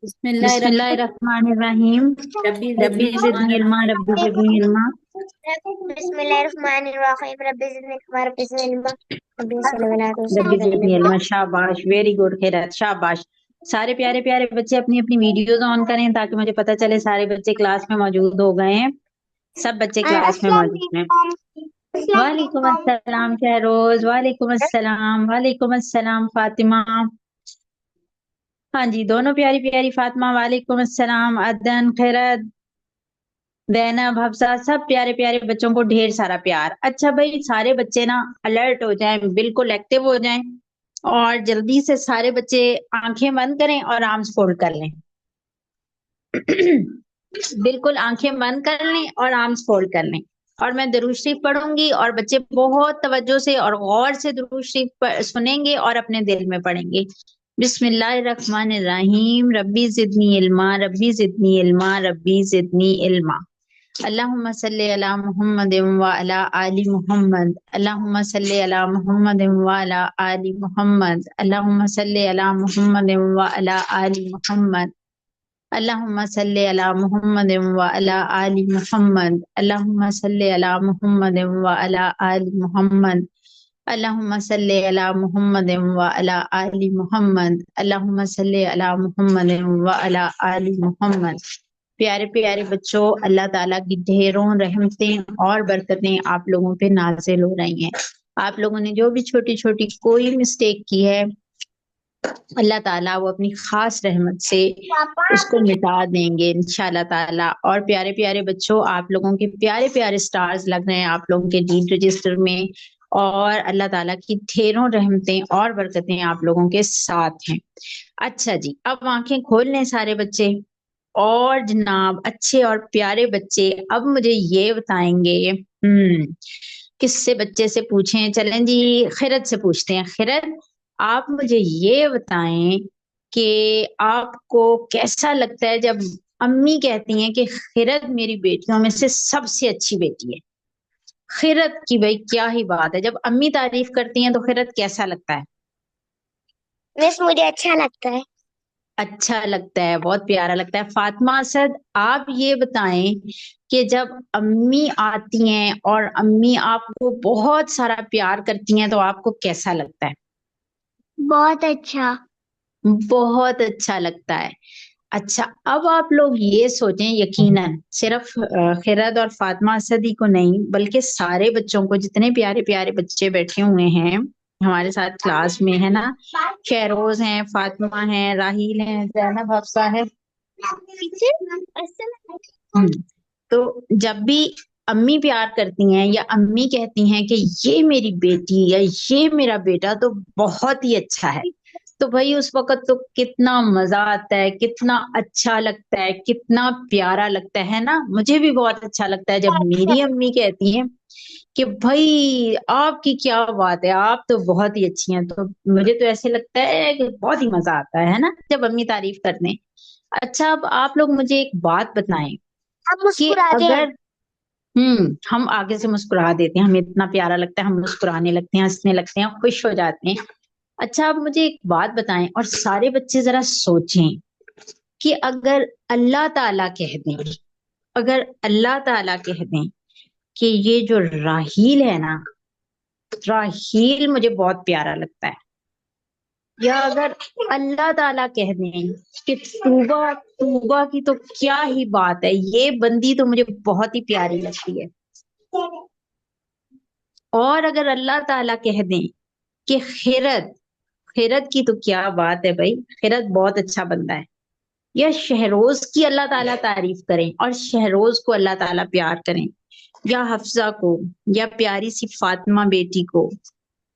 بسم اللہ बिस्मिल्लाहिर्रहमानिर्रहीम। الرحمن الرحیم रब्बी ربی ज़िदनी इल्मा زدنی علما रब्बी ربی زدنی علما बिस्मिल्लाहिर्रहमानिर्रहीम रब्बी ज़िदनी इल्मा रब्बी ज़िदनी इल्मा रब्बी सल्लल्लाहु अलैहि ربی زدنی वसल्लम। علما شاباش ویری گڈ خیرت شاباش سارے پیارے پیارے بچے اپنی اپنی ویڈیوز آن کریں تاکہ مجھے پتہ چلے سارے بچے کلاس میں موجود ہو گئے ہیں سب بچے کلاس میں अस्सलाम موجود ہیں وعلیکم वालेकुम। السلام شہروز وعلیکم السلام وعلیکم السلام فاطمہ ہاں جی دونوں پیاری پیاری فاطمہ وعلیکم السلام عدن خیرت زینب حفصہ سب پیارے پیارے بچوں کو ڈھیر سارا پیار اچھا بھائی سارے بچے نا الرٹ ہو جائیں بالکل ایکٹیو ہو جائیں اور جلدی سے سارے بچے آنکھیں بند کریں اور آرمز فولڈ کر لیں بالکل آنکھیں بند کر لیں اور آرمز فولڈ کر لیں اور میں درود شریف پڑھوں گی اور بچے بہت توجہ سے اور غور سے درود شریف سنیں گے اور اپنے دل میں پڑھیں گے بسم اللہ الرحمن الرحیم ربی زدنی علما ربی زدنی علما ربی زدنی علما اللہم صلی علی محمد وعلی آل محمد اللہم صلی علی محمد وعلی آل محمد اللہم صلی علی محمد وعلی آل محمد اللہم صلی علی محمد وعلی آل محمد اللہم صلی علی محمد وعلی آل محمد اللہم صلی علی محمد وعلی آل محمد اللہم صلی علی محمد وعلی آل محمد پیارے پیارے بچوں اللہ تعالیٰ کی ڈھیروں رحمتیں اور برکتیں آپ لوگوں پہ نازل ہو رہی ہیں آپ لوگوں نے جو بھی چھوٹی چھوٹی کوئی مسٹیک کی ہے اللہ تعالیٰ وہ اپنی خاص رحمت سے اس کو مٹا دیں گے انشاءاللہ تعالیٰ اور پیارے پیارے بچوں آپ لوگوں کے پیارے پیارے سٹارز لگ رہے ہیں آپ لوگوں کے ڈیڈ رجسٹر میں اور اللہ تعالیٰ کی ڈھیروں رحمتیں اور برکتیں آپ لوگوں کے ساتھ ہیں اچھا جی اب آنکھیں کھول لیں سارے بچے اور جناب اچھے اور پیارے بچے اب مجھے یہ بتائیں گے کس سے بچے سے پوچھیں چلیں جی خیرت سے پوچھتے ہیں خیرت آپ مجھے یہ بتائیں کہ آپ کو کیسا لگتا ہے جب امی کہتی ہیں کہ خیرت میری بیٹیوں میں سے سب سے اچھی بیٹی ہے خیرت کی بھائی کیا ہی بات ہے جب امی تعریف کرتی ہیں تو خیرت کیسا لگتا ہے بس मुझे अच्छा लगता है। اچھا لگتا ہے بہت پیارا لگتا ہے فاطمہ اسد آپ یہ بتائیں کہ جب امی آتی ہیں اور امی آپ کو بہت سارا پیار کرتی ہیں تو آپ کو کیسا لگتا ہے बहुत अच्छा। بہت اچھا لگتا ہے اچھا اب آپ لوگ یہ سوچیں یقیناً صرف خیرت اور فاطمہ اسدی کو نہیں بلکہ سارے بچوں کو جتنے پیارے پیارے بچے بیٹھے ہوئے ہیں ہمارے ساتھ کلاس میں ہے نا شہروز ہیں فاطمہ ہیں راحیل ہیں زینب حفصہ ہے تو جب بھی امی پیار کرتی ہیں یا امی کہتی ہیں کہ یہ میری بیٹی یا یہ میرا بیٹا تو بہت ہی اچھا ہے تو بھائی اس وقت تو کتنا مزہ آتا ہے کتنا اچھا لگتا ہے کتنا پیارا لگتا ہے نا مجھے بھی بہت اچھا لگتا ہے جب میری امی کہتی ہیں کہ بھائی آپ کی کیا بات ہے آپ تو بہت ہی اچھی ہیں تو مجھے تو ایسے لگتا ہے کہ بہت ہی مزہ آتا ہے نا جب امی تعریف کرتے ہیں اچھا اب آپ لوگ مجھے ایک بات بتائیں अब کہ मुस्कुराते हैं। اگر ہم آگے سے مسکرا دیتے ہیں ہمیں اتنا پیارا لگتا ہے ہم مسکرانے لگتے ہیں ہنسنے لگتے ہیں خوش ہو جاتے ہیں اچھا آپ مجھے ایک بات بتائیں اور سارے بچے ذرا سوچیں کہ اگر اللہ تعالیٰ کہہ دیں اگر اللہ تعالیٰ کہہ دیں کہ یہ جو راحیل ہے نا راحیل مجھے بہت پیارا لگتا ہے یا اگر اللہ تعالیٰ کہہ دیں کہ توبہ کی تو کیا ہی بات ہے یہ بندی تو مجھے بہت ہی پیاری لگتی ہے اور اگر اللہ تعالیٰ کہہ دیں کہ خیرت کی تو کیا بات ہے بھائی خیرت بہت اچھا بندہ ہے یا شہروز کی اللہ تعالیٰ تعریف کریں اور شہروز کو اللہ تعالیٰ پیار کریں یا حفصہ کو یا پیاری سی فاطمہ بیٹی کو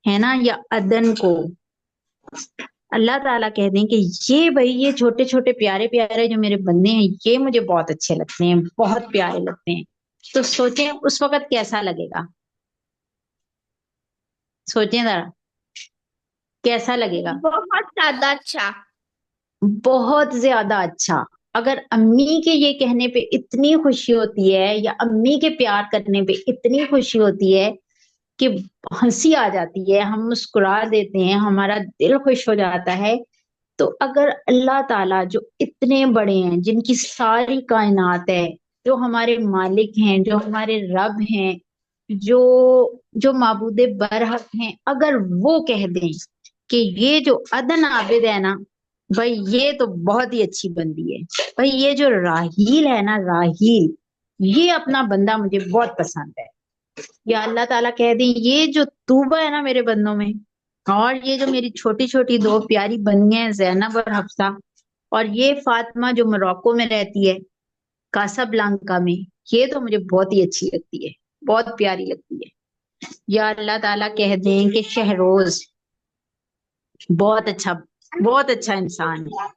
ہے نا یا عدن کو اللہ تعالیٰ کہہ دیں کہ یہ بھائی یہ چھوٹے چھوٹے پیارے پیارے جو میرے بندے ہیں یہ مجھے بہت اچھے لگتے ہیں بہت پیارے لگتے ہیں تو سوچیں اس وقت کیسا لگے گا سوچیں ذرا کیسا لگے گا बहुत ज्यादा अच्छा। بہت زیادہ اچھا اگر امی کے یہ کہنے پہ اتنی خوشی ہوتی ہے یا امی کے پیار کرنے پہ اتنی خوشی ہوتی ہے کہ ہنسی آ جاتی ہے ہم مسکرا دیتے ہیں ہمارا دل خوش ہو جاتا ہے تو اگر اللہ تعالیٰ جو اتنے بڑے ہیں، جن کی ساری کائنات ہے، جو ہمارے مالک ہیں، جو ہمارے رب ہیں، جو جو معبود برحق ہیں، اگر وہ کہہ دیں کہ یہ جو ادن عابد ہے نا، بھائی یہ تو بہت ہی اچھی بندی ہے، بھائی یہ جو راہیل ہے نا، راہیل، یہ اپنا بندہ مجھے بہت پسند ہے، یا اللہ تعالیٰ کہہ دیں یہ جو توبہ ہے نا میرے بندوں میں، اور یہ جو میری چھوٹی چھوٹی دو پیاری بنیاں ہیں زینب اور حفصہ، اور یہ فاطمہ جو موروکو میں رہتی ہے، کاسابلانکا میں، یہ تو مجھے بہت ہی اچھی لگتی ہے، بہت پیاری لگتی ہے۔ یا اللہ تعالیٰ کہہ دیں کہ شہروز بہت اچھا انسان ہے،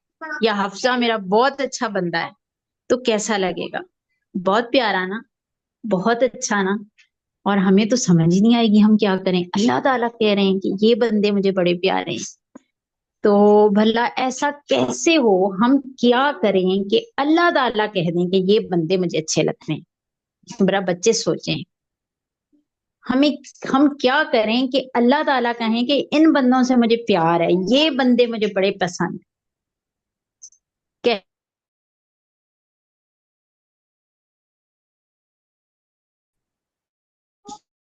یا حفصہ میرا بہت اچھا بندہ ہے، تو کیسا لگے گا؟ بہت پیارا نا، بہت اچھا نا۔ اور ہمیں تو سمجھ ہی نہیں آئے گی ہم کیا کریں، اللہ تعالیٰ کہہ رہے ہیں کہ یہ بندے مجھے بڑے پیارے ہیں، تو بھلا ایسا کیسے ہو؟ ہم کیا کریں کہ اللہ تعالیٰ کہہ دیں کہ یہ بندے مجھے اچھے لگتے ہیں؟ برا بچے سوچیں، ہم کیا کریں کہ اللہ تعالیٰ کہیں کہ ان بندوں سے مجھے پیار ہے، یہ بندے مجھے بڑے پسند ہیں۔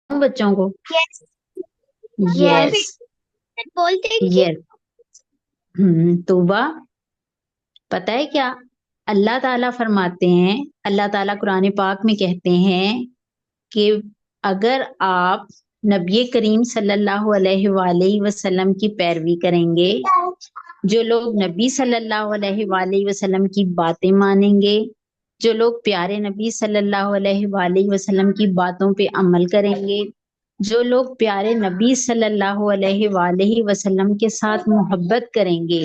بچوں کو Yes. یس بولتے ہیں کہ یس توبہ پتہ ہے کیا اللہ تعالیٰ فرماتے ہیں، اللہ تعالیٰ قرآن پاک میں کہتے ہیں کہ اگر آپ نبی کریم صلی اللہ علیہ وآلہ وسلم کی پیروی کریں گے، جو لوگ نبی صلی اللہ علیہ وآلہ وسلم کی باتیں مانیں گے، جو لوگ پیارے نبی صلی اللہ علیہ وآلہ وسلم کی باتوں پہ عمل کریں گے، جو لوگ پیارے نبی صلی اللہ علیہ وآلہ وسلم کے ساتھ محبت کریں گے،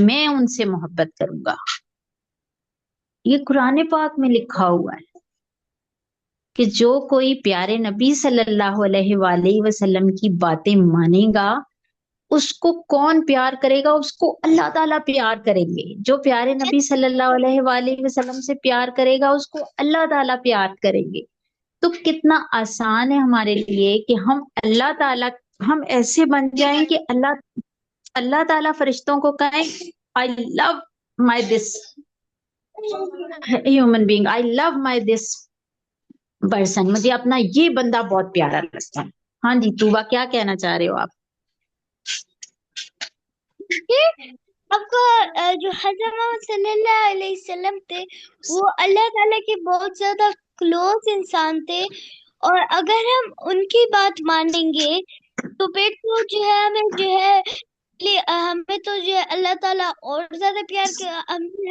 میں ان سے محبت کروں گا۔ یہ قرآن پاک میں لکھا ہوا ہے کہ جو کوئی پیارے نبی صلی اللہ علیہ وآلہ وسلم کی باتیں مانے گا، اس کو کون پیار کرے گا؟ اس کو اللہ تعالیٰ پیار کریں گے۔ جو پیارے نبی صلی اللہ علیہ وآلہ وسلم سے پیار کرے گا، اس کو اللہ تعالیٰ پیار کریں گے۔ تو کتنا آسان ہے ہمارے لیے کہ ہم اللہ تعالیٰ، ہم ایسے بن جائیں کہ اللہ تعالیٰ فرشتوں کو کہیں I love my this human being, I love my this person، مجھے اپنا یہ بندہ بہت پیارا لگتا ہے۔ ہاں جی توبہ کیا کہنا چاہ رہے ہو آپ؟ آپ کو جو حضرت محمد صلی اللہ علیہ وسلم تھے وہ اللہ تعالیٰ کے بہت زیادہ کلوز انسان تھے، اور اگر ہم ان کی بات مانیں گے تو پھر تو جو ہے ہمیں تو جو ہے اللہ تعالیٰ اور زیادہ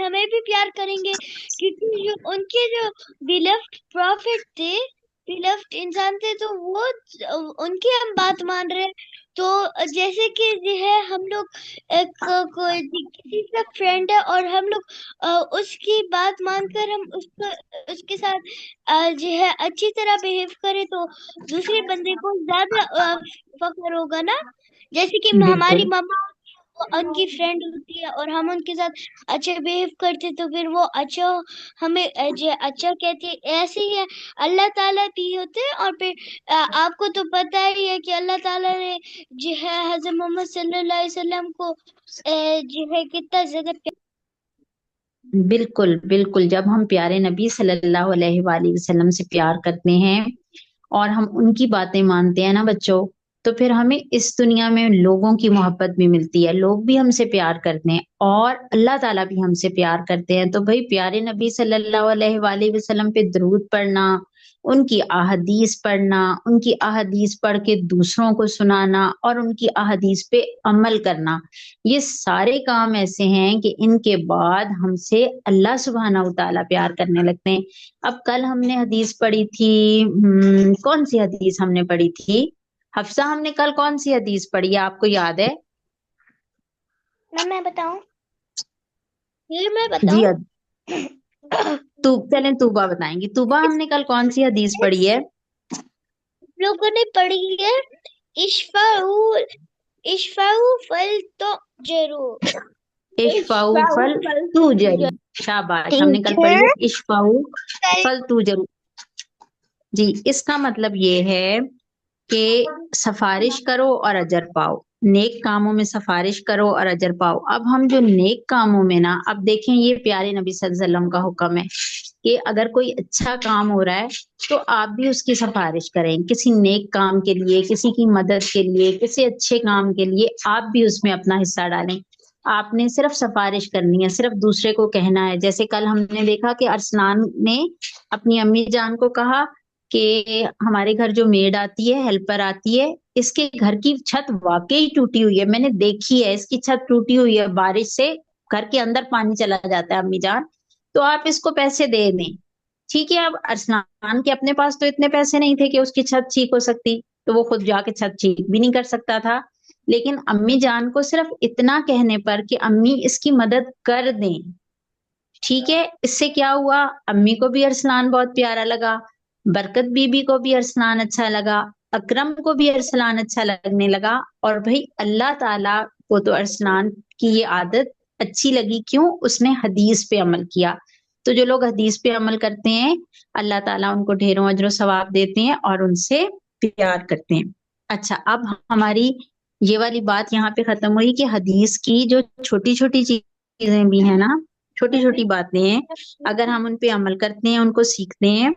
ہمیں بھی پیار کریں گے، کیونکہ جو ان کے جو بیلفڈ پروفٹ تھے، بیلفڈ انسان تھے، تو وہ ان کی ہم بات مان رہے ہیں۔ تو جیسے کہ جو ہے ہم لوگ کسی کا فرینڈ ہے اور ہم لوگ اس کی بات مان کر ہم اس کے ساتھ جو ہے اچھی طرح بہیو کرے تو دوسرے بندے کو زیادہ فخر ہوگا نا۔ جیسے کہ ہماری بالکل ماما ان کی فرینڈ ہوتی ہے اور ہم ان کے ساتھ اچھے بہیو کرتے تو پھر وہ اچھا ہمیں جو اچھا کہتے ہیں، ایسے ہی اللہ تعالیٰ بھی ہوتے ہیں۔ اور پھر آپ کو تو پتہ ہی ہے کہ اللہ تعالیٰ نے جو ہے حضرت محمد صلی اللہ علیہ وسلم کو جو ہے کتنا زیادہ بالکل بالکل، جب ہم پیارے نبی صلی اللہ علیہ وآلہ وسلم سے پیار کرتے ہیں اور ہم ان کی باتیں مانتے ہیں نا بچوں، تو پھر ہمیں اس دنیا میں لوگوں کی محبت بھی ملتی ہے، لوگ بھی ہم سے پیار کرتے ہیں اور اللہ تعالیٰ بھی ہم سے پیار کرتے ہیں۔ تو بھائی پیارے نبی صلی اللہ علیہ وآلہ وسلم پہ درود پڑھنا، ان کی احادیث پڑھنا، ان کی احادیث پڑھ کے دوسروں کو سنانا اور ان کی احادیث پہ عمل کرنا، یہ سارے کام ایسے ہیں کہ ان کے بعد ہم سے اللہ سبحانہ و تعالیٰ پیار کرنے لگتے ہیں۔ اب کل ہم نے حدیث پڑھی تھی، کون سی حدیث ہم نے پڑھی تھی حفصہ؟ ہم نے کل کون سی حدیث پڑھی ہے، آپ کو یاد ہے؟ میں بتاؤں جی تو چلیں توبہ بتائیں گی۔ توبہ ہم نے کل کون سی حدیث پڑھی ہے؟ لوگوں نے پڑھی ہے اشفعوا فلتؤجروا، اشفعوا فلتؤجروا، شاباش، ہم نے کل پڑھی ہے اشفعوا فلتؤجروا۔ جی اس کا مطلب یہ ہے کہ سفارش کرو اور اجر پاؤ، नेक कामों में सिफारिश करो और अजर पाओ। अब हम जो नेक कामों में ना, अब देखें ये प्यारे नबी सल्लल्लाहु अलैहि वसल्लम का हुक्म है कि अगर कोई अच्छा काम हो रहा है तो आप भी उसकी सिफारिश करें, किसी नेक काम के लिए, किसी की मदद के लिए, किसी अच्छे काम के लिए आप भी उसमें अपना हिस्सा डालें। आपने सिर्फ सिफारिश करनी है, सिर्फ दूसरे को कहना है। जैसे कल हमने देखा कि अरसलान ने अपनी अम्मी जान को कहा कि हमारे घर जो मेड आती है, हेल्पर आती है, इसके घर की छत वाकई टूटी हुई है, मैंने देखी है, इसकी छत टूटी हुई है, बारिश से घर के अंदर पानी चला जाता है अम्मी जान, तो आप इसको पैसे दे दें। ठीक है, अब अरसलान के अपने पास तो इतने पैसे नहीं थे कि उसकी छत ठीक हो सकती, तो वो खुद जाके छत ठीक भी नहीं कर सकता था, लेकिन अम्मी जान को सिर्फ इतना कहने पर कि अम्मी इसकी मदद कर दें, ठीक है, इससे क्या हुआ, अम्मी को भी अरसलान बहुत प्यारा लगा, बरकत बीबी को भी अरसलान अच्छा लगा, अकरम को भी अरसलान अच्छा लगने लगा, और भाई अल्लाह ताला को तो अरसलान की ये आदत अच्छी लगी। क्यों? उसने हदीस पे अमल किया। तो जो लोग हदीस पे अमल करते हैं, अल्लाह ताला उनको ढेरों अजर सवाब देते हैं और उनसे प्यार करते हैं। अच्छा, अब हमारी ये वाली बात यहाँ पे खत्म हुई कि हदीस की जो छोटी छोटी चीजें भी है ना, छोटी छोटी बातें हैं, अगर हम उन पे अमल करते हैं, उनको सीखते हैं,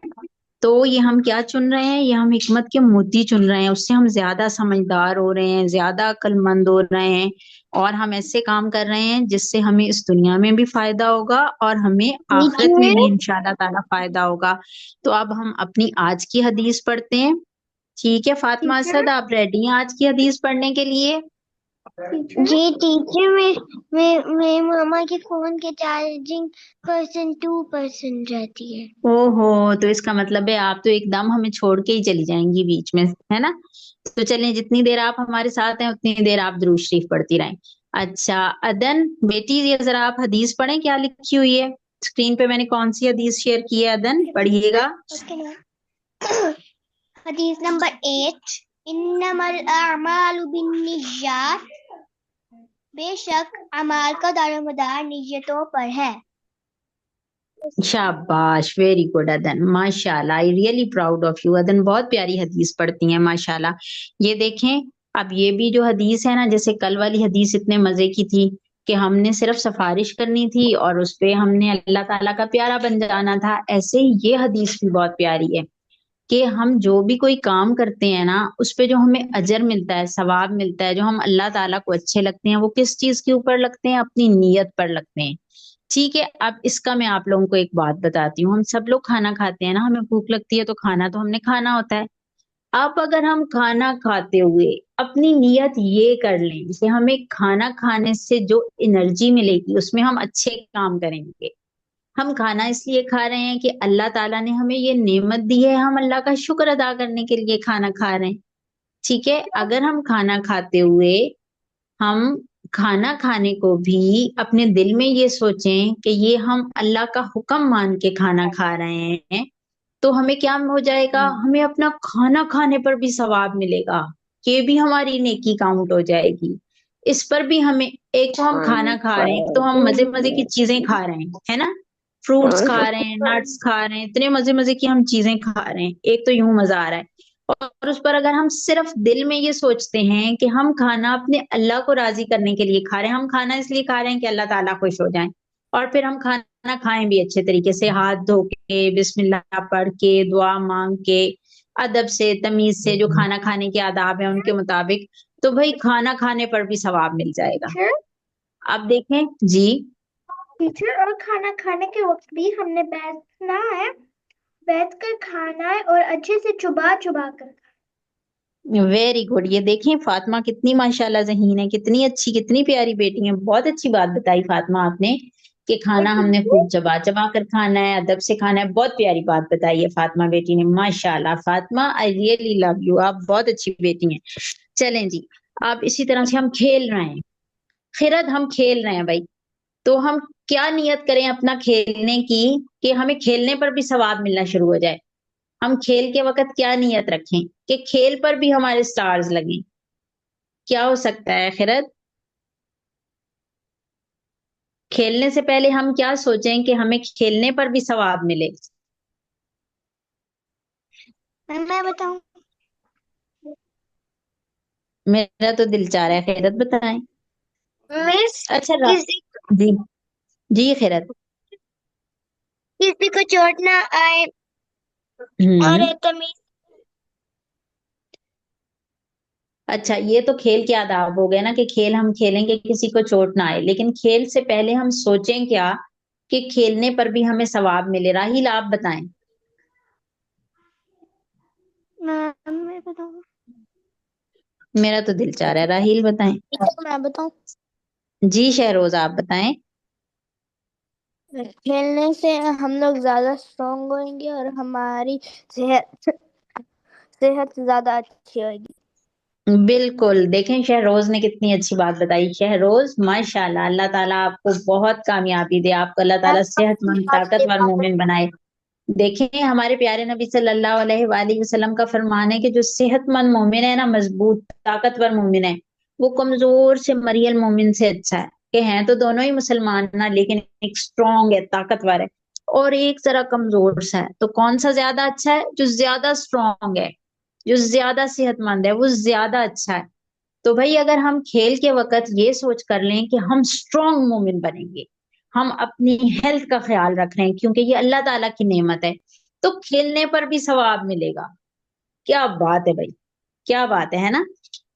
तो ये हम क्या चुन रहे हैं, ये हम हिकमत के मोती चुन रहे हैं, उससे हम ज्यादा समझदार हो रहे हैं, ज्यादा अक्लमंद हो रहे हैं, और हम ऐसे काम कर रहे हैं जिससे हमें इस दुनिया में भी फायदा होगा और हमें आखिरत में भी इंशाल्लाह ताला फायदा होगा। तो अब हम अपनी आज की हदीस पढ़ते हैं। ठीक है फातिमा असद, आप रेडी हैं आज की हदीस पढ़ने के लिए? जी टीचर, मेरे मामा के फोन के चार्जिंग परसेंट 2% रहती है। ओहो, तो इसका मतलब है आप तो एकदम हमें छोड़ के ही चली जाएंगी बीच में, है ना? तो चलें, जितनी देर आप हमारे साथ हैं उतनी देर आप दुरूद शरीफ पढ़ती रहें। अच्छा अदन बेटी, ये जरा आप हदीस पढ़ें, क्या लिखी हुई है स्क्रीन पे, मैंने कौन सी हदीस शेयर की है, अदन पढ़िएगा। हदीस नंबर 8, इन्नमल अमालु बिन्निय्यात, बेशक अमाल का दारोमदार नियतों पर है। शाबाश, वेरी गुड अदन, माशाल्लाह, I really proud of you अदन, बहुत प्यारी हदीस पढ़ती हैं माशाल्लाह। ये देखें, अब ये भी जो हदीस है ना, जैसे कल वाली हदीस इतने मजे की थी कि हमने सिर्फ सिफारिश करनी थी और उस पे हमने अल्लाह ताला का प्यारा बन जाना था, ऐसे ही ये हदीस भी बहुत प्यारी है कि हम जो भी कोई काम करते हैं ना, उस पे जो हमें अजर मिलता है, सवाब मिलता है, जो हम अल्लाह ताला को अच्छे लगते हैं, वो किस चीज के ऊपर लगते हैं? अपनी नीयत पर लगते हैं। ठीक है, अब इसका मैं आप लोगों को एक बात बताती हूँ, हम सब लोग खाना खाते हैं ना, हमें भूख लगती है तो खाना तो हमने खाना होता है। अब अगर हम खाना खाते हुए अपनी नीयत ये कर लें कि हमें खाना खाने से जो एनर्जी मिलेगी उसमें हम अच्छे काम करेंगे, हम खाना इसलिए खा रहे हैं कि अल्लाह ताला ने हमें ये नेमत दी है, हम अल्लाह का शुक्र अदा करने के लिए खाना खा रहे हैं। ठीक है, अगर हम खाना खाते हुए हम खाना खाने को भी अपने दिल में ये सोचें कि ये हम अल्लाह का हुक्म मान के खाना खा रहे हैं, तो हमें क्या हो जाएगा, हमें अपना खाना खाने पर भी सवाब मिलेगा, ये भी हमारी नेकी काउंट हो जाएगी। इस पर भी हमें, एक तो हम खाना खा रहे हैं, एक तो हम मजे मजे की चीजें खा रहे हैं, है ना, फ्रूट्स खा रहे हैं, नट्स खा रहे हैं, इतने मजे मजे की हम चीजें खा रहे हैं, एक तो यूं मजा आ रहा है, और उस पर अगर हम सिर्फ दिल में ये सोचते हैं कि हम खाना अपने अल्लाह को राजी करने के लिए खा रहे हैं, हम खाना इसलिए खा रहे हैं कि अल्लाह ताला खुश हो जाए, और फिर हम खाना खाएं भी अच्छे तरीके से, हाथ धो के, बिस्मिल्लाह पढ़ के, दुआ मांग के, अदब से, तमीज से, जो खाना खाने के आदाब है उनके मुताबिक, तो भाई खाना खाने पर भी सवाब मिल जाएगा। अब देखें जी। टीचर, और खाना खाने के वक्त भी हमने बैठना है, बैठ कर खाना है और अच्छे से चुबा चुबा कर। वेरी गुड, ये देखें फातिमा कितनी माशाल्लाह ज़हीन है, कितनी अच्छी, कितनी प्यारी बेटी है, बहुत अच्छी बात बताई फातिमा आपने कि खाना हमने खूब चबा चबा कर खाना है, अदब से खाना है, बहुत प्यारी बात बताई है फातिमा बेटी ने, माशाल्लाह Fatima, I really love you, आप बहुत अच्छी बेटी हैं। चलें जी, अब इसी तरह से हम खेल रहे हैं, खिरद हम खेल रहे हैं भाई, तो हम क्या नियत करें अपना खेलने की कि हमें खेलने पर भी सवाब मिलना शुरू हो जाए। हम खेल के वक्त क्या नियत रखें कि खेल पर भी हमारे स्टार्स लगें, क्या हो सकता है खिरत? खेलने से पहले हम क्या सोचें कि हमें खेलने पर भी सवाब मिले? मैं बताऊं? मेरा तो दिल चाह रहा है, खैरत बताएं। मिस, अच्छा किसी जी जी खैरत। किसी को चोट ना आए और हम्म। तमीज। अच्छा, ये तो खेल के आदाब हो गए ना, कि खेल हम खेलेंगे किसी को चोट ना आए, लेकिन खेल से पहले हम सोचें क्या कि खेलने पर भी हमें सवाब मिले। राहिल आप बताएं। मैं बताऊँ? मेरा तो दिल चाह रहा है, राहिल बताएं। मैं बताऊँ? जी शहरोज आप बताएं। खेलने से हम लोग ज्यादा स्ट्रांग होंगे और हमारी सेहत सेहत ज्यादा अच्छी होगी। बिल्कुल, देखें शहरोज ने कितनी अच्छी बात बताई। शहरोज माशाल्लाह, अल्लाह ताला आपको बहुत कामयाबी दे, आपको अल्लाह मैं ताला आपकी सेहतमंद बात से ताकतवर मोमिन वापस बनाए। देखें हमारे प्यारे नबी सल्लल्लाहु अलैहि वसल्लम का फरमान है कि जो सेहतमंद मोमिन है ना, मजबूत ताकतवर मोमिन है, वो कमजोर से मरियल मोमिन से अच्छा है। कि हैं तो दोनों ही मुसलमान ना, लेकिन एक स्ट्रांग है, ताकतवर है, और एक जरा कमजोर सा है। तो कौन सा ज्यादा अच्छा है? जो ज्यादा स्ट्रांग है, जो ज्यादा सेहतमंद है, वो ज्यादा अच्छा है। तो भाई अगर हम खेल के वक्त ये सोच कर लें कि हम स्ट्रांग मोमिन बनेंगे, हम अपनी हेल्थ का ख्याल रख रहे हैं, क्योंकि ये अल्लाह ताला की नेमत है, तो खेलने पर भी सवाब मिलेगा। क्या बात है भाई, क्या बात है ना।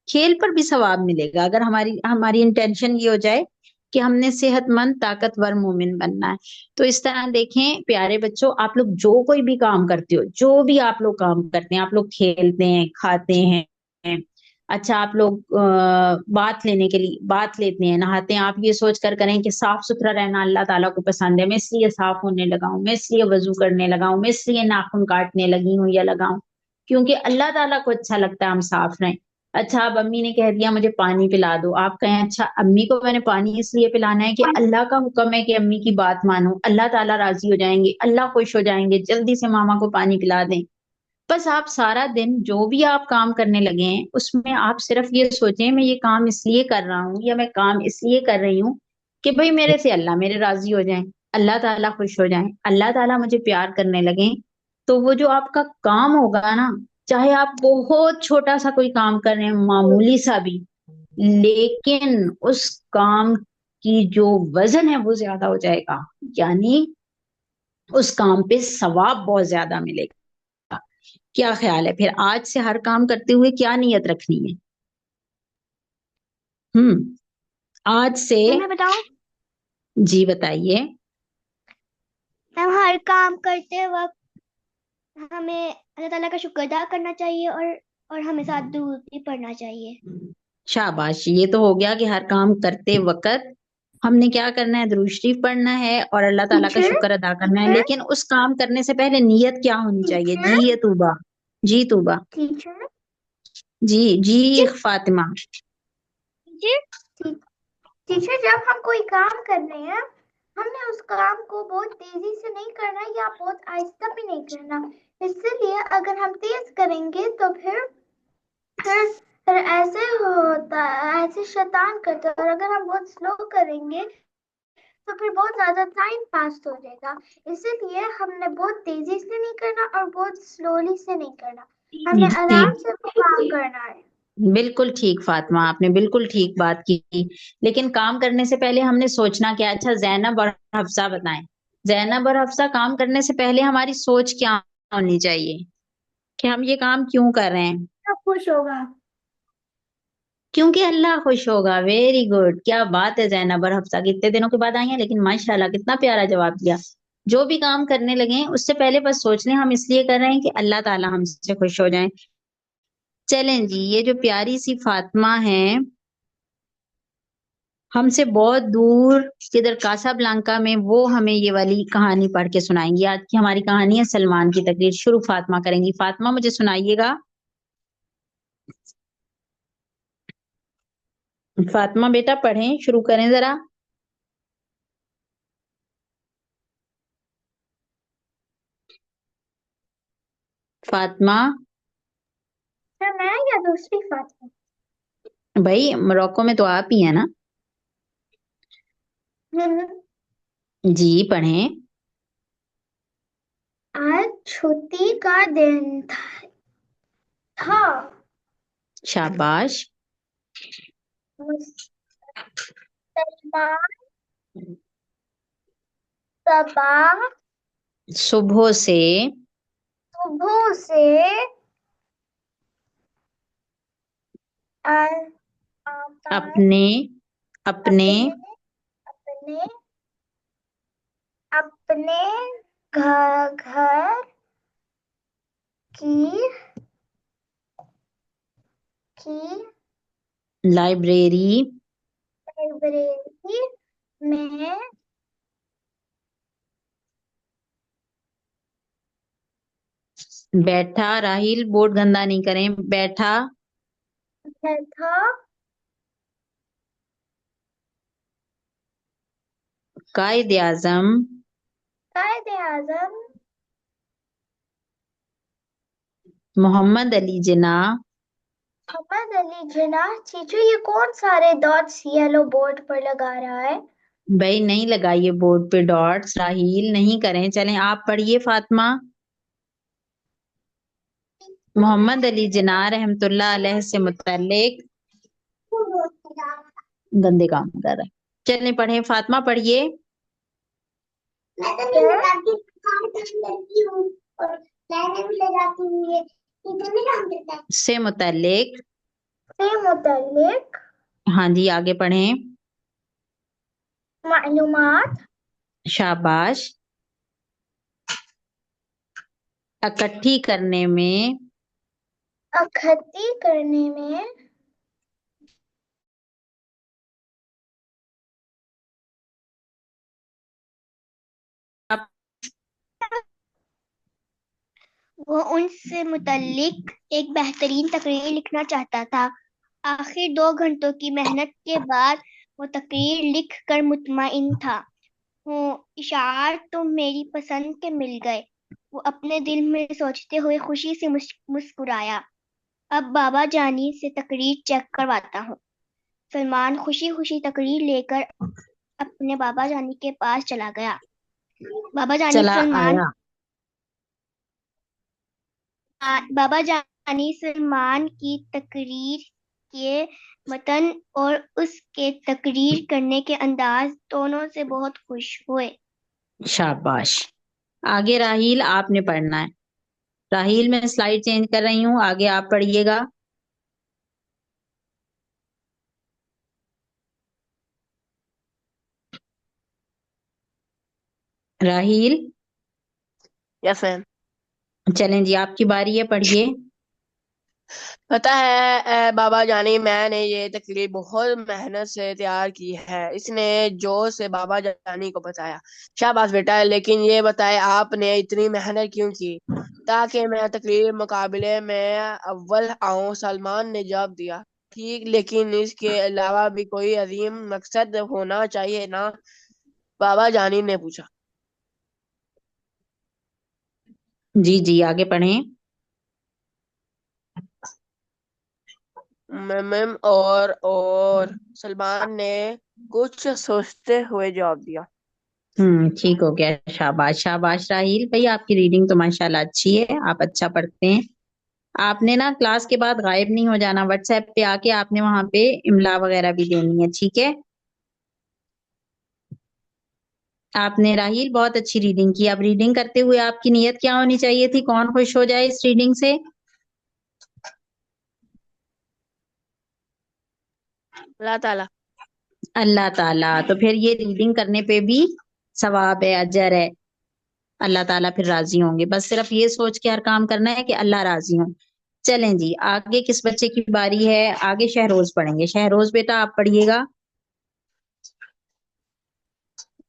खेल पर भी सवाब मिलेगा अगर हमारी हमारी इंटेंशन ये हो जाए कि हमने सेहतमंद ताकतवर मोमिन बनना है। तो इस तरह देखें प्यारे बच्चों, आप लोग जो कोई भी काम करते हो, जो भी आप लोग काम करते हैं, आप लोग खेलते हैं, खाते हैं, अच्छा आप लोग बात लेते हैं, नहाते हैं, आप ये सोच कर करें कि साफ सुथरा रहना अल्लाह ताला को पसंद है, मैं इसलिए साफ होने लगा हूं, मैं इसलिए वजू करने लगा हूं, मैं इसलिए नाखून काटने लगी हूँ या लगाऊं, क्योंकि अल्लाह ताला को अच्छा लगता है हम साफ रहें। अच्छा अब अम्मी ने कह दिया मुझे पानी पिला दो, आप कहें अच्छा अम्मी को मैंने पानी इसलिए पिलाना है कि अल्लाह का हुक्म है कि अम्मी की बात मानो, अल्लाह ताला राजी हो जाएंगे, अल्लाह खुश हो जाएंगे, जल्दी से मामा को पानी पिला दें। बस आप सारा दिन जो भी आप काम करने लगे हैं उसमें आप सिर्फ ये सोचें मैं ये काम इसलिए कर रहा हूँ या मैं काम इसलिए कर रही हूँ कि भाई मेरे से अल्लाह मेरे राजी हो जाए, अल्लाह ताला खुश हो जाए, अल्लाह ताला मुझे प्यार करने लगे। तो वो जो आपका काम होगा ना, चाहे आप बहुत छोटा सा कोई काम कर रहे हैं, मामूली सा भी, लेकिन उस काम की जो वजन है वो ज्यादा हो जाएगा, यानी उस काम पे सवाब बहुत ज्यादा मिलेगा। क्या ख्याल है? फिर आज से हर काम करते हुए क्या नियत रखनी है? आज से। मैं बताऊं? जी बताइए। हम हर काम करते वक्त हमें अल्लाह ताला का शुक्र अदा करना चाहिए और हमें साथ दुरूद भी पढ़ना चाहिए। शाबाश, ये तो हो गया कि हर काम करते वक्त हमने क्या करना है? दुरूद शरीफ पढ़ना है और अल्लाह ताला का टीचर, शुक्र अदा करना है। टीचर, लेकिन उस काम करने से पहले नियत क्या होनी चाहिए? टीचर, जी ये तूबा। जी तूबा। टीचर, जी जी टीचर, फातिमा। टीचर, टीचर, जब हम कोई काम कर रहे हैं, हमने उस काम को बहुत तेजी से नहीं करना या बहुत आहिस्ता भी नहीं करना। इसलिए अगर हम तेज करेंगे तो फिर ऐसे होता है, ऐसे शैतान करता है, और अगर हम बहुत स्लो करेंगे तो फिर बहुत ज्यादा टाइम पास हो जाएगा। इसीलिए हमने बहुत तेजी से नहीं करना और बहुत स्लोली से नहीं करना, हमें जी आराम से काम करना है। बिल्कुल ठीक फातिमा, आपने बिल्कुल ठीक बात की। लेकिन काम करने से पहले हमने सोचना क्या? अच्छा जैनब और हफ्सा बताएं। जैनब और हफ्सा, काम करने से पहले हमारी सोच क्या होनी चाहिए कि हम ये काम क्यों कर रहे हैं? सब खुश होगा। क्योंकि अल्लाह खुश होगा। वेरी गुड, क्या बात है। जैनब और हफ्सा कितने दिनों के बाद आई हैं, लेकिन माशाल्लाह कितना प्यारा जवाब दिया। जो भी काम करने लगे हैं उससे पहले बस सोच लें हम इसलिए कर रहे हैं कि अल्लाह ताला हमसे खुश हो जाए। चलें जी, ये जो प्यारी सी फातिमा है, हमसे बहुत दूर किधर कासाब्लांका में, वो हमें ये वाली कहानी पढ़ के सुनाएंगी। आज की हमारी कहानी है सलमान की तकरीर, शुरू फातिमा करेंगी। फातिमा मुझे सुनाइएगा। फातिमा बेटा पढ़ें, शुरू करें जरा। फातिमा। क्या मैं या दूसरी फातिमा? भाई मोरक्को में तो आप ही है ना। हम्म, जी पढ़ें। आज छुट्टी का दिन था। शाबाश। सुबह से अपने अपने घर की लाइब्रेरी में बैठा। राहिल बोर्ड गंदा नहीं करें। बैठा कायदे आजम मोहम्मद अली जिन्ना। चीचू, ये कौन सारे डॉट्स येलो बोर्ड पर लगा रहा है? भाई नहीं लगाइए बोर्ड पे डॉट्स। राहिल नहीं करें। चलें आप पढ़िए फातिमा। मोहम्मद अली जिन्ना रहमतुल्लाह अलैह से मुतल्लिक गंदे काम कर रहा है। चलें पढ़ें फातिमा, पढ़िए। से मुतल्लिक हाँ जी आगे पढ़ें। मालूमात शाबाश। इकट्ठी करने में इकट्ठी करने में वो उनसे मुतल्लिक एक बेहतरीन तकरीर लिखना चाहता था। आखिर 2 घंटों की मेहनत के बाद वो तकरीर लिख कर मुतमईन था। इशार तो मेरी पसंद के मिल गए। वो अपने दिल में सोचते हुए खुशी से मुस्कुराया। अब बाबा जानी से तकरीर चेक करवाता हूँ। सलमान खुशी खुशी तकरीर लेकर अपने बाबा जानी के पास चला गया। बाबा जानी सलमान की तकरीर के मतन और उसके तकरीर करने के अंदाज दोनों से बहुत खुश हुए। शाबाश। आगे राहील आपने पढ़ना है। राहील मैं स्लाइड चेंज कर रही हूँ, आगे आप पढ़िएगा। राहील यस मैम। चलें जी आपकी बारी है, पढ़िए। पता है बाबा जानी, मैंने ये तकरीर बहुत मेहनत से तैयार की है। इसने जोर से बाबा जानी को बताया। शाबाश बेटा, लेकिन ये बताए आपने इतनी मेहनत क्यों की? ताकि मैं तकरीर मुकाबले में अव्वल आऊं। सलमान ने जवाब दिया। ठीक, लेकिन इसके अलावा भी कोई अजीम मकसद होना चाहिए ना? बाबा जानी ने पूछा। जी जी आगे पढ़ें। मैम और सलमान ने कुछ सोचते हुए जवाब दिया। ठीक हो गया। शाबाश शाबाश राहील भाई, आपकी रीडिंग तो माशाल्लाह अच्छी है, आप अच्छा पढ़ते हैं। आपने ना क्लास के बाद गायब नहीं हो जाना, व्हाट्सएप पे आके आपने वहां पे इमला वगैरह भी देनी है, ठीक है? आपने राहील बहुत अच्छी रीडिंग की। अब रीडिंग करते हुए आपकी नीयत क्या होनी चाहिए थी? कौन खुश हो जाए इस रीडिंग से? अल्लाह ताला। अल्लाह ताला। तो फिर ये रीडिंग करने पे भी सवाब है, अजर है। अल्लाह ताला फिर राजी होंगे। बस सिर्फ ये सोच के हर काम करना है कि अल्लाह राजी हो। चलें जी आगे किस बच्चे की बारी है? आगे शहरोज पढ़ेंगे। शहरोज बेटा आप पढ़िएगा।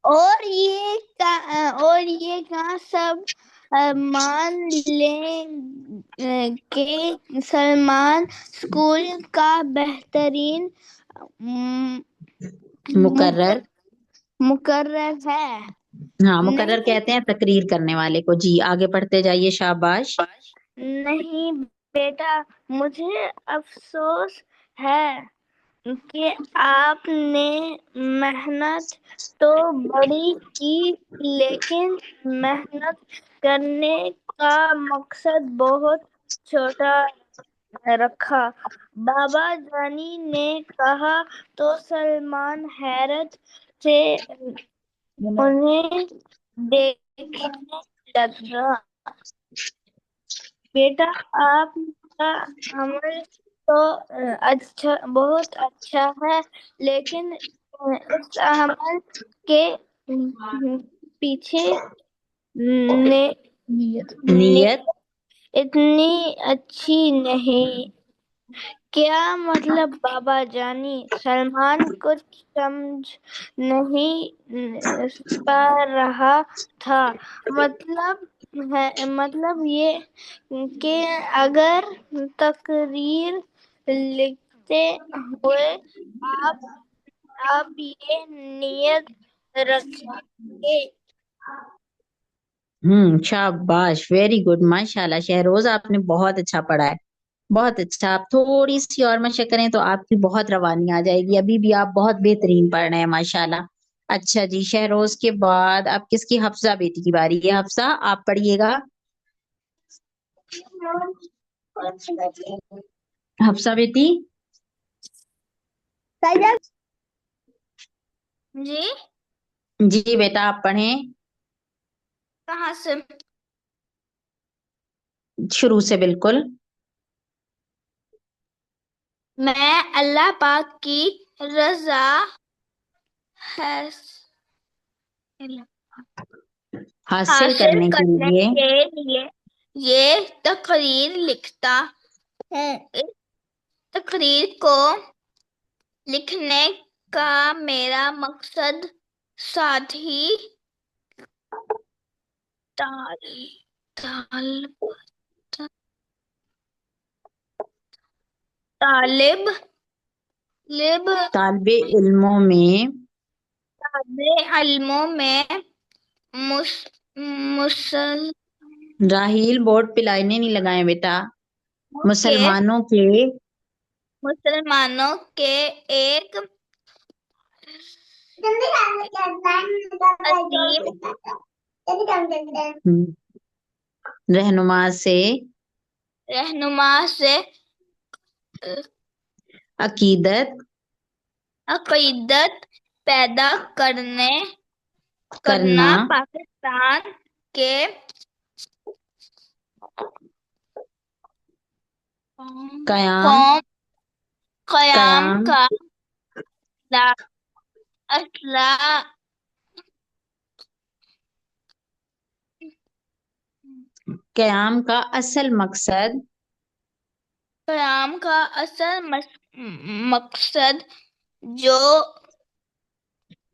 और ये कहाँ सब मान लें कि सलमान स्कूल का बेहतरीन मुकर्रर मुकर्रर है। हाँ मुकर्रर कहते हैं तकरीर करने वाले को। जी आगे पढ़ते जाइए, शाबाश। नहीं बेटा, मुझे अफसोस है कि आपने मेहनत तो बड़ी की, लेकिन मेहनत करने का मकसद बहुत छोटा रखा। बाबा जानी ने कहा तो सलमान हैरत से उन्हें देखने लगा। बेटा, आपका अमल तो अच्छा, बहुत अच्छा है, लेकिन इस अमल के पीछे ने नियत इतनी अच्छी नहीं। क्या मतलब बाबा जानी? सलमान कुछ समझ नहीं पा रहा था। मतलब ये कि अगर तकरीर लिखते हुए आप आप ये नियत रखेंगे। शाबाश, वेरी गुड, माशाल्लाह शहरोज, आपने बहुत अच्छा पढ़ा है, बहुत अच्छा। आप थोड़ी सी और मशक करें तो आपकी बहुत रवानी आ जाएगी। अभी भी आप बहुत बेहतरीन पढ़ रहे हैं माशाल्लाह। अच्छा जी, शहरोज के बाद अब किसकी? हफ्सा बेटी की बारी है। हफ्सा, आप पढ़िएगा। हफ्सा बेटी। जी, जी बेटा, आप पढ़ें कहाँ से? शुरू से बिल्कुल। मैं अल्लाह पाक की रजा हासिल हासिल करने के करने लिए के लिए ये तकरीर लिखता हूँ। इस तकरीर को लिखने का मेरा मकसद साथ ही ताल, ताल, तालिब लिब तालिबे इल्मों में तालिबे इल्मों में मुस, मुसल राहील, बोर्ड पे लाइनें नहीं लगाए बेटा। के मुसलमानों के मुसलमानों के एक अजीम रहनुमा से रहनुमा से अकीदत अकीदत पैदा करना करना, पाकिस्तान के कयाम कौम कयाम कयाम का असला कयाम का असल मकसद कयाम का असल मकसद जो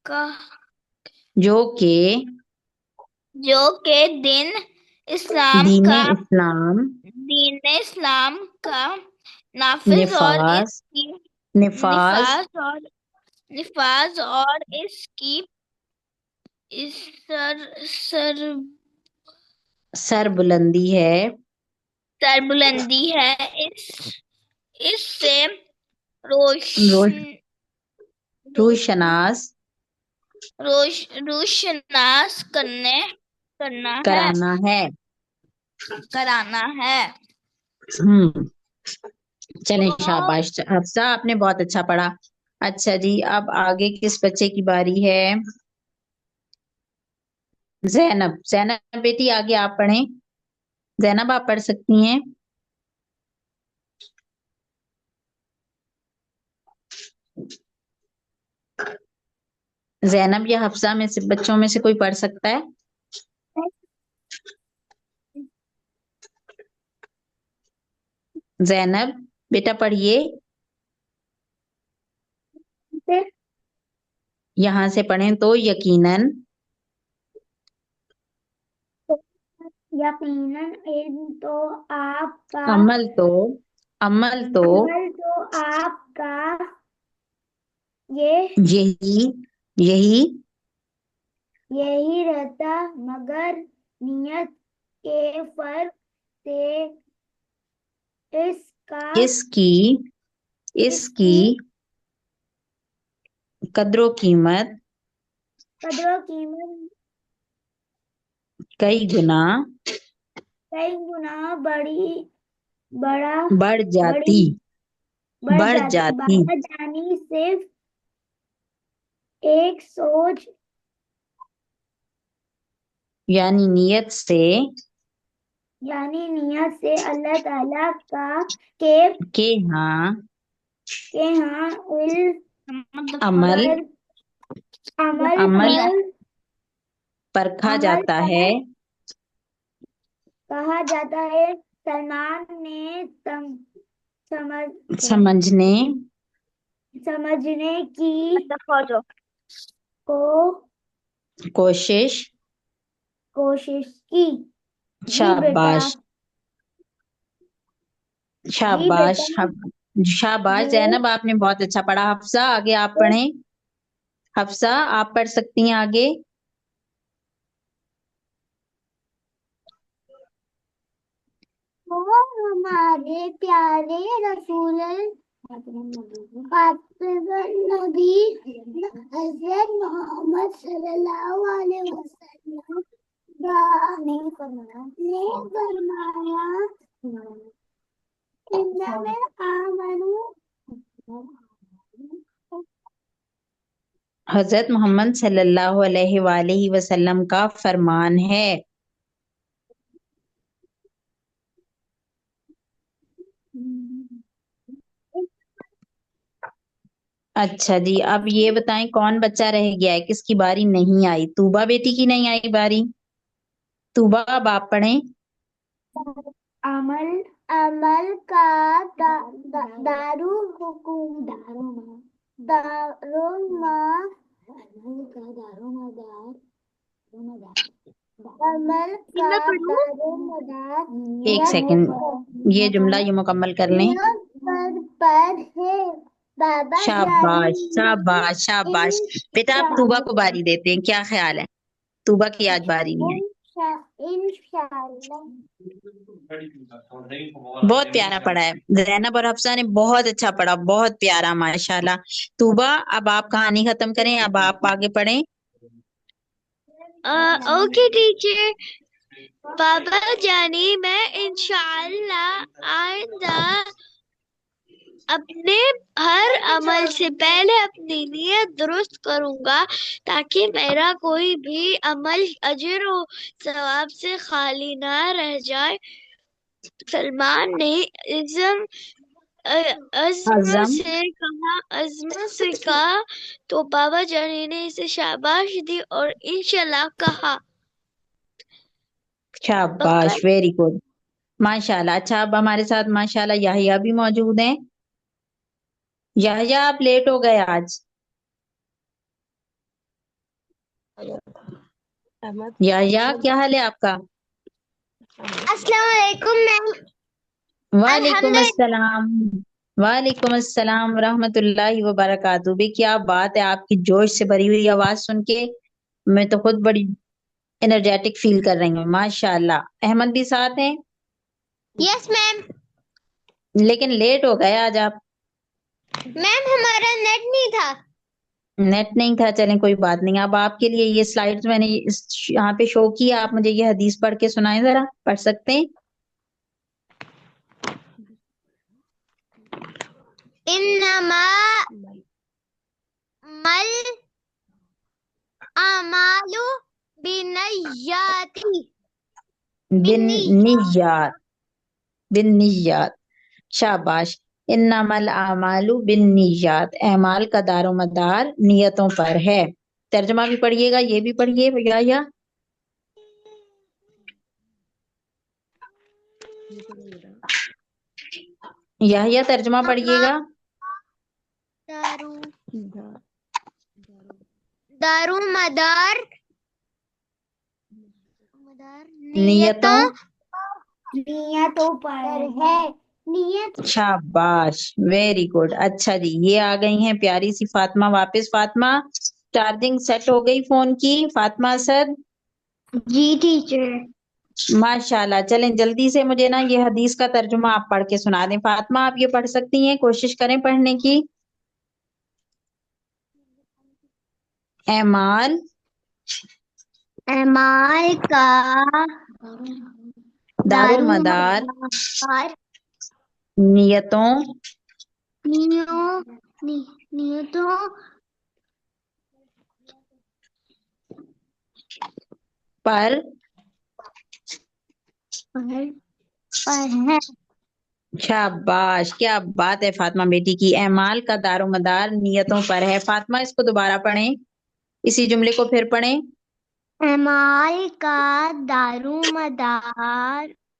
का जो के जो के दिन इस्लाम दीन का इस्लाम दीन इस्लाम का नाफिज और निफाज इसकी निफाज निफाज और इसकी इस सरबुलंदी है। सरबुलंदी है। इससे रोश रोशन रोशनास रोशनास करना है कराना है। कराना है। हम्म चलें, शाबाश हफ्सा, आपने बहुत अच्छा पढ़ा। अच्छा जी, अब आगे किस बच्चे की बारी है? जैनब। जैनब बेटी, आगे आप पढ़ें। जैनब, आप पढ़ सकती हैं। जैनब या हफ्सा में से बच्चों में से कोई पढ़ सकता है? जैनब बेटा, पढ़िए। यहाँ से पढ़ें तो यकीनन यकीनन इन तो आपका अमल तो अमल तो अमल तो आपका ये यही यही यही रहता, मगर नियत के फर्क से इसका इसकी इसकी इसकी कद्रो कीमत कदर कीमत कई गुना कई गुना बड़ी बड़ा बढ़ जाती, बढ़ बढ़ जाती। जाती, बाबा जानी सिर्फ एक सोच यानी नियत से यानी नियत से अल्लाह ताला के हाँ अमल अमल अमल परखा अमल जाता है। कहा जाता है। सलमान ने समझने समझने की को कोशिश, कोशिश की। जी बेटा, शाबाश, जी शाबाश, बेटा, शाबाश ये जैनब, आपने बहुत अच्छा पढ़ा। हफ्सा आगे आप पढ़ें। हफ्सा आप पढ़ सकती हैं आगे। वो हमारे प्यारे रसूल नबी हजरत मोहम्मद सल्लल्लाहु अलैहि वसल्लम ने फरमाया इन्नमे आमनू हजरत मोहम्मद सल्लल्लाहु अलैहि वसल्लम का फरमान है। अच्छा जी, अब ये बताएं कौन बच्चा रह गया है, किसकी बारी नहीं आई? तूबा बेटी की नहीं आई बारी। तूबा अब आप पढ़ें। अमल अमल का दारू हुकुम अमल का दारोमदार एक सेकंड, ये जुमला यूं मुकम्मल कर लें। पर है। बाबा शाबाश, जानी शाबाश, शाबाश। बेटा आप तूबा को बारी देते हैं, क्या ख्याल है? तूबा की आज बारी नहीं आई। इंशाअल्लाह बहुत प्यारा पढ़ा है। जैनब और हफ्सा ने बहुत अच्छा पढ़ा, बहुत प्यारा, माशाल्लाह। तूबा अब आप कहानी खत्म करें, अब आप आगे पढ़ें। Okay teacher. बाबा जानी, मैं इंशाअल्लाह आइंदा अपने हर अमल से पहले अपनी नीयत दुरुस्त करूंगा, ताकि मेरा कोई भी अमल अजर और सवाब से खाली ना रह जाए। सलमान ने इज़्म आजम, अज़्म से कहा तो बाबा जानी ने इसे शाबाश दी और इंशाल्लाह कहा। शाबाश, वेरी गुड, माशाल्लाह। अच्छा, अब हमारे साथ माशाल्लाह याहिया भी मौजूद हैं। याहिया आप लेट हो गए आज। याहिया क्या हाल है आपका? अस्सलाम वालेकुम मैम। वालेकुम अस्सलाम। वालेकुम अस्सलाम रहमतुल्लाहि व बरकातहू। भी क्या बात है, आपकी जोश से भरी हुई आवाज सुन के मैं तो खुद बड़ी एनर्जेटिक फील कर रही हूँ, माशाल्लाह। अहमद भी साथ हैं, यस मैम। लेकिन लेट हो गए आज आप। मैम हमारा नेट नहीं था। नेट नहीं था, चलें कोई बात नहीं। अब आपके लिए ये स्लाइड्स मैंने यहाँ पे शो किया, आप मुझे ये हदीस पढ़ के सुनाएं जरा, पढ़ सकते हैं? इन्नमा मल अमालु बिन्नियाती बिन निय्यात, बिन निय्यात, शाबाश। इन्नमल आमालु बिन निय्यात, अमाल का दारो मदार नियतों पर है। तर्जुमा भी पढ़िएगा, ये भी पढ़िए या याहिया तर्जुमा पढ़िएगा। दारू दारू मदार नियतों नियतों पर है। नियत शाबाश, वेरी गुड। अच्छा जी, ये आ गई हैं प्यारी सी फातिमा वापस। फातिमा, चार्जिंग सेट हो गई फोन की? फातिमा असद, जी टीचर। माशाल्लाह। चलें जल्दी से मुझे ना ये हदीस का तर्जुमा आप पढ़ के सुना दें। फातिमा आप ये पढ़ सकती हैं, कोशिश करें पढ़ने की। एमाल एमाल का दारो दारू मदार मदार नियतों नियतों पर है। शाबाश, क्या बात है फातिमा बेटी की। एमाल का दारोमदार नियतों पर है। फातिमा इसको दोबारा पढ़ें, इसी जुमले को फिर पढ़ें। एमाल का दारोमदार